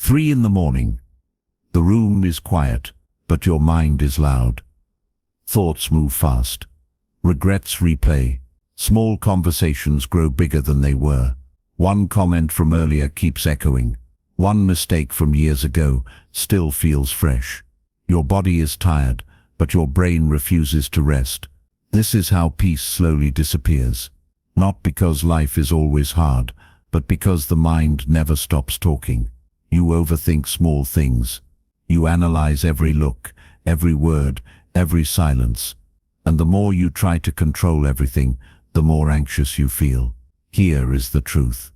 3 in the morning. The room is quiet, but your mind is loud. Thoughts move fast. Regrets replay. Small conversations grow bigger than they were. One comment from earlier keeps echoing. One mistake from years ago still feels fresh. Your body is tired, but your brain refuses to rest. This is how peace slowly disappears. Not because life is always hard, but because the mind never stops talking. You overthink small things. You analyze every look, every word, every silence. And the more you try to control everything, the more anxious you feel. Here is the truth.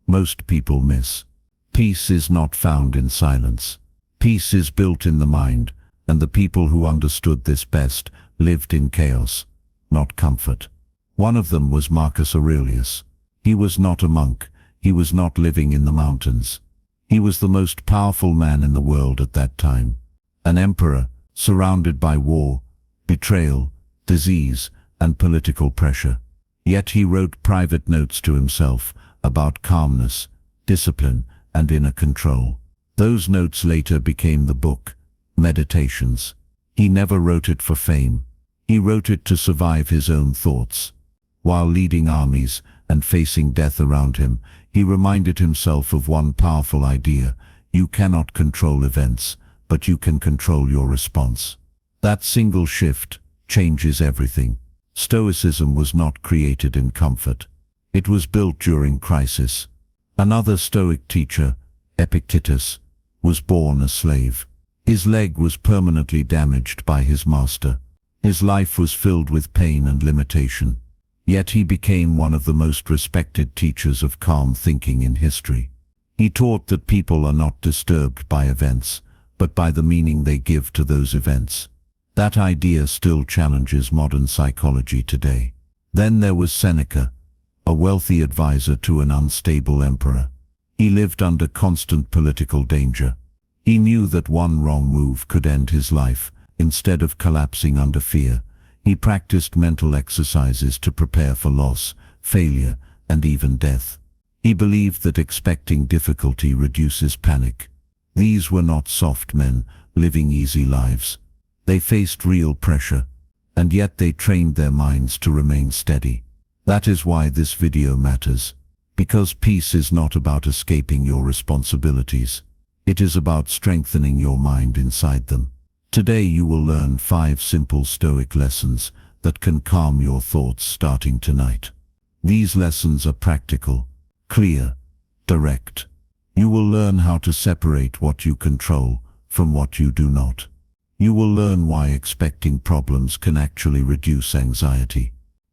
Most people miss. Peace is not found in silence. Peace is built in the mind, and the people who understood this best lived in chaos, not comfort. One of them was Marcus Aurelius. He was not a monk. He was not living in the mountains. He was the most powerful man in the world at that time. An emperor, surrounded by war, betrayal, disease, and political pressure. Yet he wrote private notes to himself about calmness, discipline, and inner control. Those notes later became the book, Meditations. He never wrote it for fame. He wrote it to survive his own thoughts. While leading armies and facing death around him, he reminded himself of one powerful idea: you cannot control events, but you can control your response. That single shift changes everything. Stoicism was not created in comfort. It was built during crisis. Another Stoic teacher, Epictetus, was born a slave. His leg was permanently damaged by his master. His life was filled with pain and limitation. Yet he became one of the most respected teachers of calm thinking in history. He taught that people are not disturbed by events, but by the meaning they give to those events. That idea still challenges modern psychology today. Then there was Seneca, a wealthy advisor to an unstable emperor. He lived under constant political danger. He knew that one wrong move could end his life. Instead of collapsing under fear, he practiced mental exercises to prepare for loss, failure, and even death. He believed that expecting difficulty reduces panic. These were not soft men living easy lives. They faced real pressure, and yet they trained their minds to remain steady. That is why this video matters. Because peace is not about escaping your responsibilities. It is about strengthening your mind inside them. Today you will learn 5 simple Stoic lessons that can calm your thoughts starting tonight. These lessons are practical, clear, direct. You will learn how to separate what you control from what you do not. You will learn why expecting problems can actually reduce anxiety.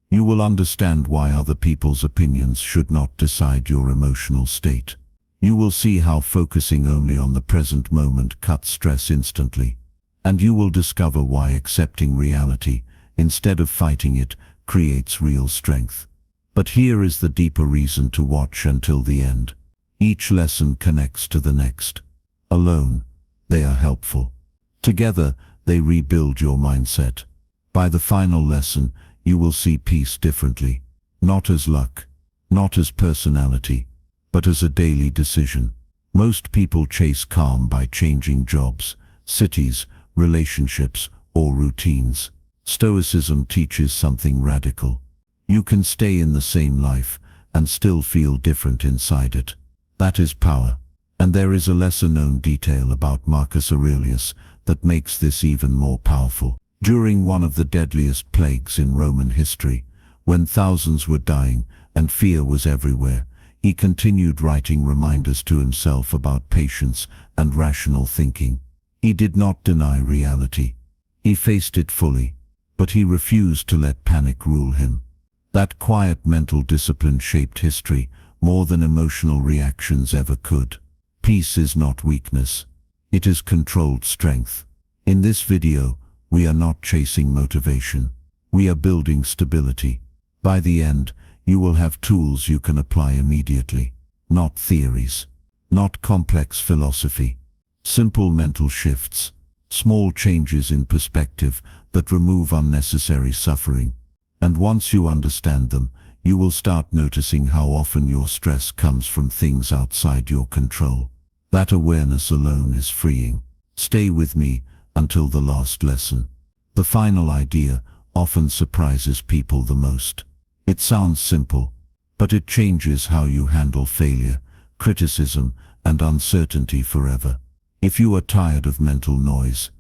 You will understand why other people's opinions should not decide your emotional state. You will see how focusing only on the present moment cuts stress instantly. And you will discover why accepting reality, instead of fighting it, creates real strength. But here is the deeper reason to watch until the end. Each lesson connects to the next. Alone, they are helpful. Together, they rebuild your mindset. By the final lesson, you will see peace differently. Not as luck, not as personality, but as a daily decision. Most people chase calm by changing jobs, cities, relationships, or routines. Stoicism teaches something radical. You can stay in the same life and still feel different inside it. That is power. And there is a lesser-known detail about Marcus Aurelius that makes this even more powerful. During one of the deadliest plagues in Roman history, when thousands were dying and fear was everywhere, he continued writing reminders to himself about patience and rational thinking. He did not deny reality. He faced it fully, but he refused to let panic rule him. That quiet mental discipline shaped history more than emotional reactions ever could. Peace is not weakness. It is controlled strength. In this video, we are not chasing motivation. We are building stability. By the end, you will have tools you can apply immediately. Not theories. Not complex philosophy. Simple mental shifts. Small changes in perspective that remove unnecessary suffering. And once you understand them, you will start noticing how often your stress comes from things outside your control. That awareness alone is freeing. Stay with me until the last lesson. The final idea often surprises people the most. It sounds simple, but it changes how you handle failure, criticism, and uncertainty forever. If you are tired of mental noise,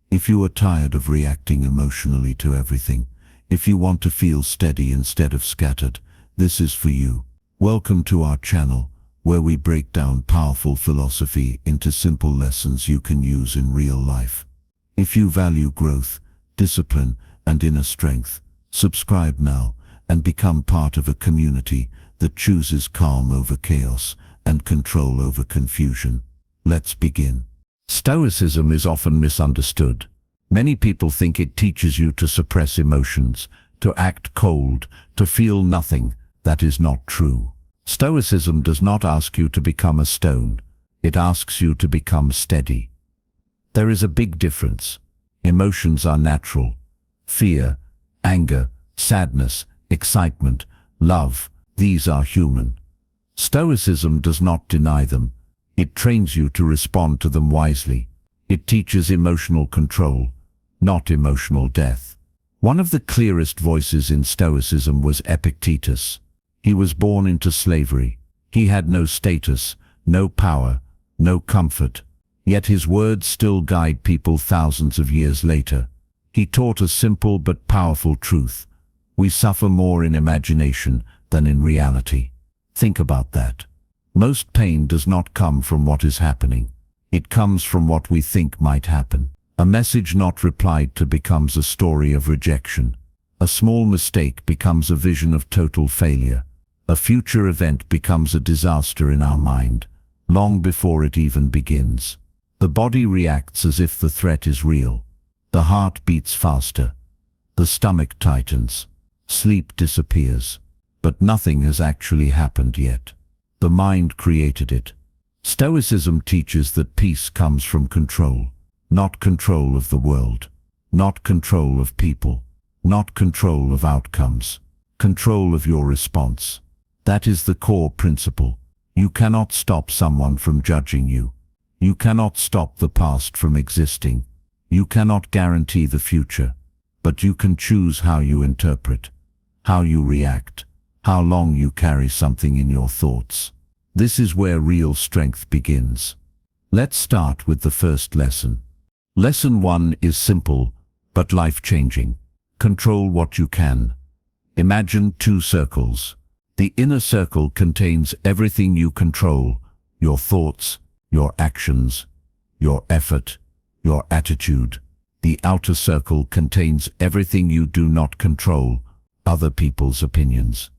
if you are tired of reacting emotionally to everything, if you want to feel steady instead of scattered, this is for you. Welcome to our channel, where we break down powerful philosophy into simple lessons you can use in real life. If you value growth, discipline, and inner strength, subscribe now and become part of a community that chooses calm over chaos and control over confusion. Let's begin. Stoicism is often misunderstood. Many people think it teaches you to suppress emotions, to act cold, to feel nothing. That is not true. Stoicism does not ask you to become a stone. It asks you to become steady. There is a big difference. Emotions are natural. Fear, anger, sadness, excitement, love, these are human. Stoicism does not deny them. It trains you to respond to them wisely. It teaches emotional control, not emotional death. One of the clearest voices in Stoicism was Epictetus. He was born into slavery. He had no status, no power, no comfort. Yet his words still guide people thousands of years later. He taught a simple but powerful truth. We suffer more in imagination than in reality. Think about that. Most pain does not come from what is happening. It comes from what we think might happen. A message not replied to becomes a story of rejection. A small mistake becomes a vision of total failure. A future event becomes a disaster in our mind, long before it even begins. The body reacts as if the threat is real. The heart beats faster. The stomach tightens. Sleep disappears. But nothing has actually happened yet. The mind created it. Stoicism teaches that peace comes from control, not control of the world, not control of people, not control of outcomes, control of your response. That is the core principle. You cannot stop someone from judging you. You cannot stop the past from existing. You cannot guarantee the future, but you can choose how you interpret, how you react, how long you carry something in your thoughts. This is where real strength begins. Let's start with the first lesson. Lesson 1 is simple, but life-changing. Control what you can. Imagine 2 circles. The inner circle contains everything you control: your thoughts, your actions, your effort, your attitude. The outer circle contains everything you do not control: other people's opinions,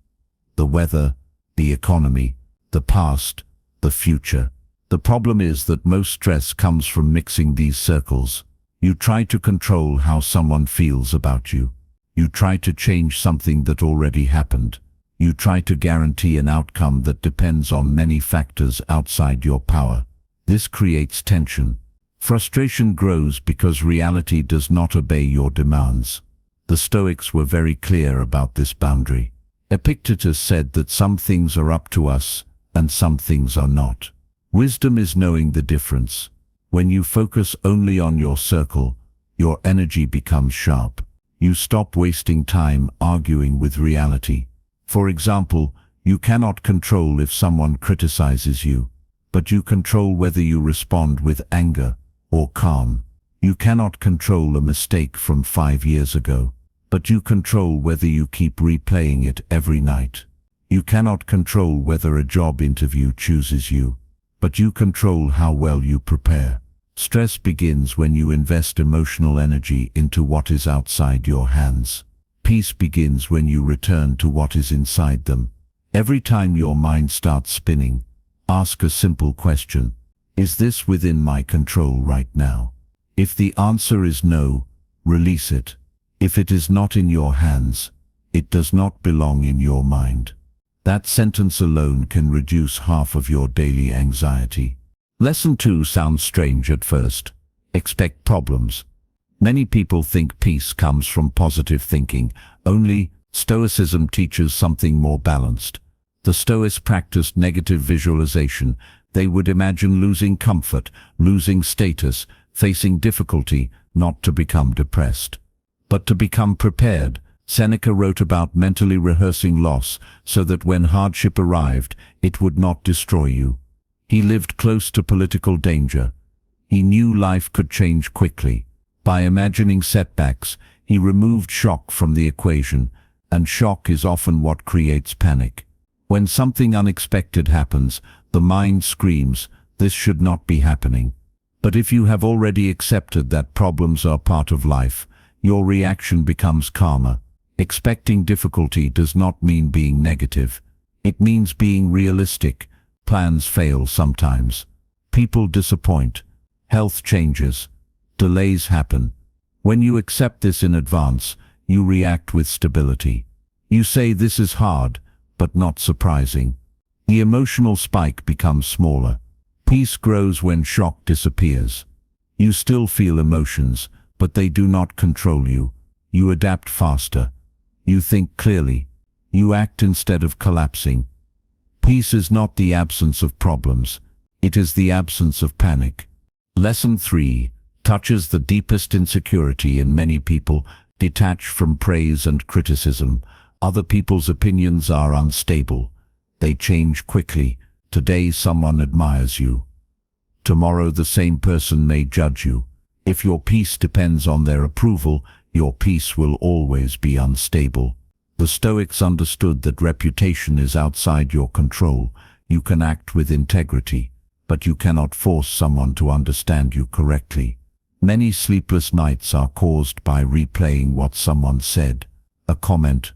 the weather, the economy, the past, the future. The problem is that most stress comes from mixing these circles. You try to control how someone feels about you. You try to change something that already happened. You try to guarantee an outcome that depends on many factors outside your power. This creates tension. Frustration grows because reality does not obey your demands. The Stoics were very clear about this boundary. Epictetus said that some things are up to us and some things are not. Wisdom is knowing the difference. When you focus only on your circle, your energy becomes sharp. You stop wasting time arguing with reality. For example, you cannot control if someone criticizes you, but you control whether you respond with anger or calm. You cannot control a mistake from 5 years ago, but you control whether you keep replaying it every night. You cannot control whether a job interview chooses you, but you control how well you prepare. Stress begins when you invest emotional energy into what is outside your hands. Peace begins when you return to what is inside them. Every time your mind starts spinning, ask a simple question: is this within my control right now? If the answer is no, release it. If it is not in your hands, it does not belong in your mind. That sentence alone can reduce half of your daily anxiety. Lesson 2 sounds strange at first. Expect problems. Many people think peace comes from positive thinking. Only Stoicism teaches something more balanced. The Stoics practiced negative visualization, They would imagine losing comfort, losing status, facing difficulty, not to become depressed, but to become prepared. Seneca wrote about mentally rehearsing loss so that when hardship arrived, it would not destroy you. He lived close to political danger. He knew life could change quickly. By imagining setbacks, he removed shock from the equation, and shock is often what creates panic. When something unexpected happens, the mind screams, "This should not be happening." But if you have already accepted that problems are part of life, your reaction becomes calmer. Expecting difficulty does not mean being negative. It means being realistic. Plans fail sometimes. People disappoint. Health changes. Delays happen. When you accept this in advance, you react with stability. You say, "This is hard, but not surprising." The emotional spike becomes smaller. Peace grows when shock disappears. You still feel emotions, but they do not control you. You adapt faster. You think clearly. You act instead of collapsing. Peace is not the absence of problems. It is the absence of panic. Lesson 3 touches the deepest insecurity in many people: detach from praise and criticism. Other people's opinions are unstable. They change quickly. Today someone admires you. Tomorrow the same person may judge you. If your peace depends on their approval, your peace will always be unstable. The Stoics understood that reputation is outside your control. You can act with integrity, but you cannot force someone to understand you correctly. Many sleepless nights are caused by replaying what someone said. A comment,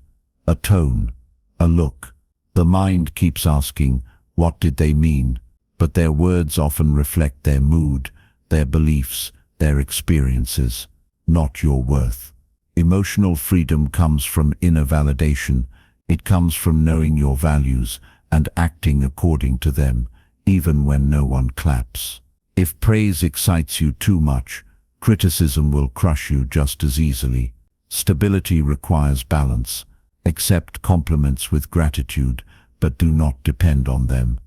a tone, a look. The mind keeps asking, what did they mean? But their words often reflect their mood, their beliefs, their experiences, not your worth. Emotional freedom comes from inner validation. It comes from knowing your values and acting according to them, even when no one claps. If praise excites you too much, criticism will crush you just as easily. Stability requires balance. Accept compliments with gratitude, but do not depend on them.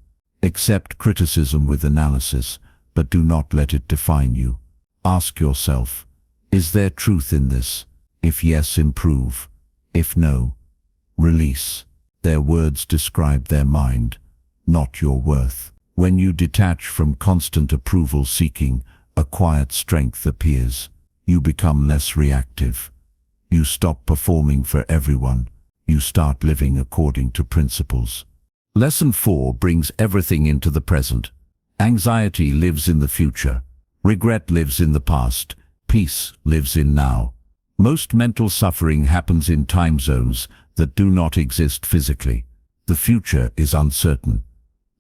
Accept criticism with analysis, but do not let it define you. Ask yourself, is there truth in this? If yes, improve. If no, release. Their words describe their mind, not your worth. When you detach from constant approval seeking, a quiet strength appears. You become less reactive. You stop performing for everyone. You start living according to principles. Lesson 4 brings everything into the present. Anxiety lives in the future. Regret lives in the past. Peace lives in now. Most mental suffering happens in time zones that do not exist physically. The future is uncertain.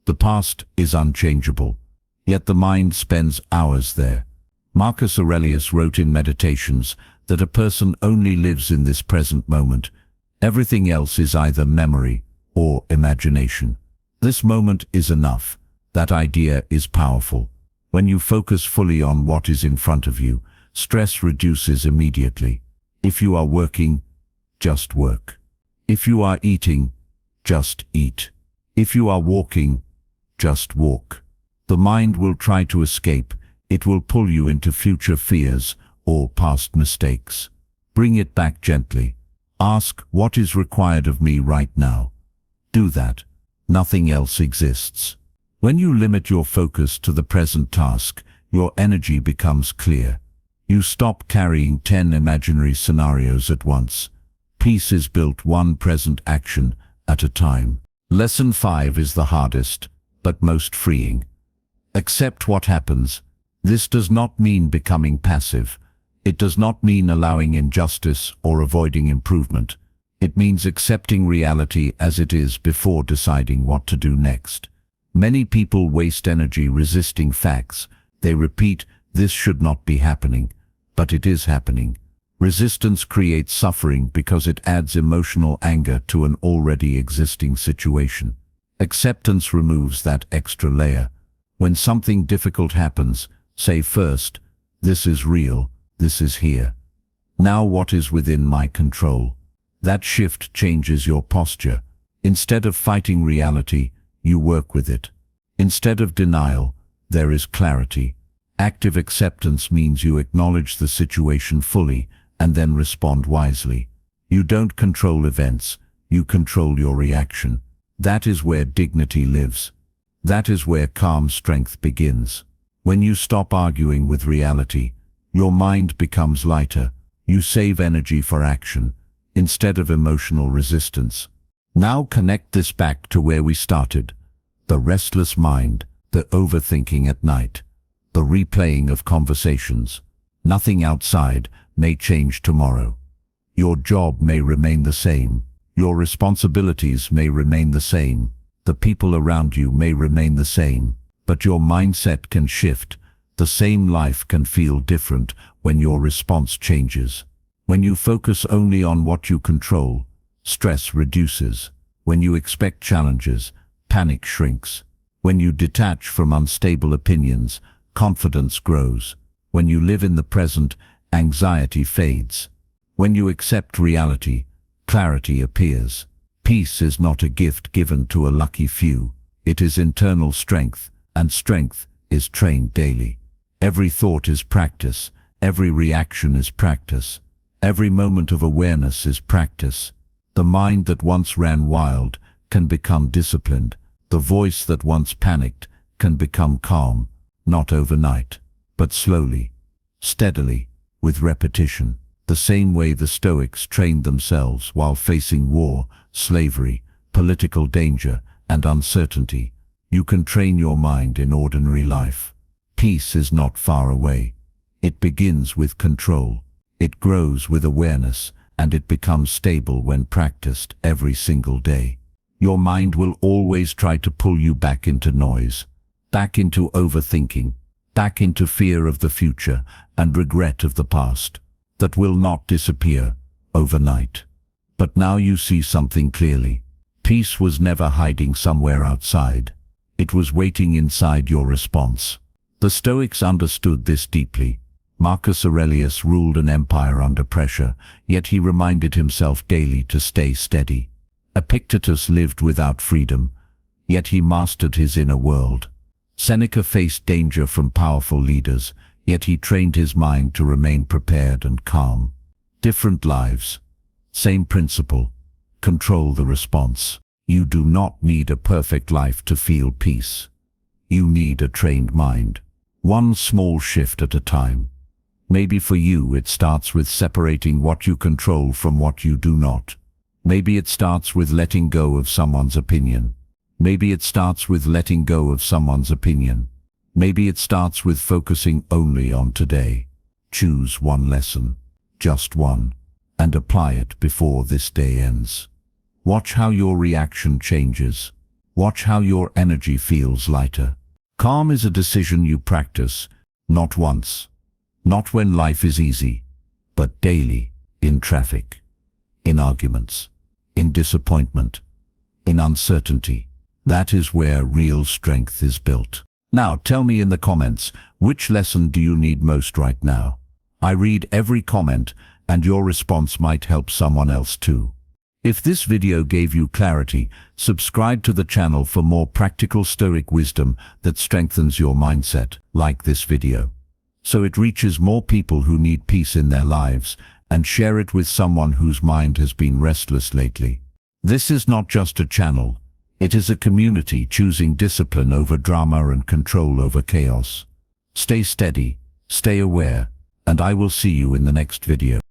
The past is unchangeable. Yet the mind spends hours there. Marcus Aurelius wrote in Meditations that a person only lives in this present moment. Everything else is either memory or imagination. This moment is enough. That idea is powerful. When you focus fully on what is in front of you, stress reduces immediately. If you are working, just work. If you are eating, just eat. If you are walking, just walk. The mind will try to escape. It will pull you into future fears or past mistakes. Bring it back gently. Ask, what is required of me right now? Do that. Nothing else exists. When you limit your focus to the present task, your energy becomes clear. You stop carrying 10 imaginary scenarios at once. Peace is built one present action at a time. Lesson 5 is the hardest, but most freeing. Accept what happens. This does not mean becoming passive. It does not mean allowing injustice or avoiding improvement. It means accepting reality as it is before deciding what to do next. Many people waste energy resisting facts. They repeat, this should not be happening, but it is happening. Resistance creates suffering because it adds emotional anger to an already existing situation. Acceptance removes that extra layer. When something difficult happens, say first, this is real, this is here. Now what is within my control? That shift changes your posture. Instead of fighting reality, you work with it. Instead of denial, there is clarity. Active acceptance means you acknowledge the situation fully and then respond wisely. You don't control events, you control your reaction. That is where dignity lives. That is where calm strength begins. When you stop arguing with reality, your mind becomes lighter. You save energy for action, instead of emotional resistance. Now connect this back to where we started. The restless mind, the overthinking at night, the replaying of conversations. Nothing outside may change tomorrow. Your job may remain the same. Your responsibilities may remain the same. The people around you may remain the same. But your mindset can shift. The same life can feel different when your response changes. When you focus only on what you control, stress reduces. When you expect challenges, panic shrinks. When you detach from unstable opinions, confidence grows. When you live in the present, anxiety fades. When you accept reality, clarity appears. Peace is not a gift given to a lucky few. It is internal strength, and strength is trained daily. Every thought is practice. Every reaction is practice. Every moment of awareness is practice. The mind that once ran wild can become disciplined. The voice that once panicked can become calm, not overnight, but slowly, steadily, with repetition. The same way the Stoics trained themselves while facing war, slavery, political danger, and uncertainty. You can train your mind in ordinary life. Peace is not far away. It begins with control. It grows with awareness, and it becomes stable when practiced every single day. Your mind will always try to pull you back into noise, back into overthinking, back into fear of the future and regret of the past. That will not disappear overnight. But now you see something clearly. Peace was never hiding somewhere outside. It was waiting inside your response. The Stoics understood this deeply. Marcus Aurelius ruled an empire under pressure, yet he reminded himself daily to stay steady. Epictetus lived without freedom, yet he mastered his inner world. Seneca faced danger from powerful leaders, yet he trained his mind to remain prepared and calm. Different lives, same principle. Control the response. You do not need a perfect life to feel peace. You need a trained mind. One small shift at a time. Maybe for you it starts with separating what you control from what you do not. Maybe it starts with letting go of someone's opinion. Maybe it starts with letting go of someone's opinion. Maybe it starts with focusing only on today. Choose one lesson, just one, and apply it before this day ends. Watch how your reaction changes. Watch how your energy feels lighter. Calm is a decision you practice, not once, not when life is easy, but daily, in traffic, in arguments, in disappointment, in uncertainty. That is where real strength is built. Now tell me in the comments, which lesson do you need most right now? I read every comment, and your response might help someone else too. If this video gave you clarity, subscribe to the channel for more practical Stoic wisdom that strengthens your mindset, like this video, so it reaches more people who need peace in their lives, and share it with someone whose mind has been restless lately. This is not just a channel. It is a community choosing discipline over drama and control over chaos. Stay steady, stay aware, and I will see you in the next video.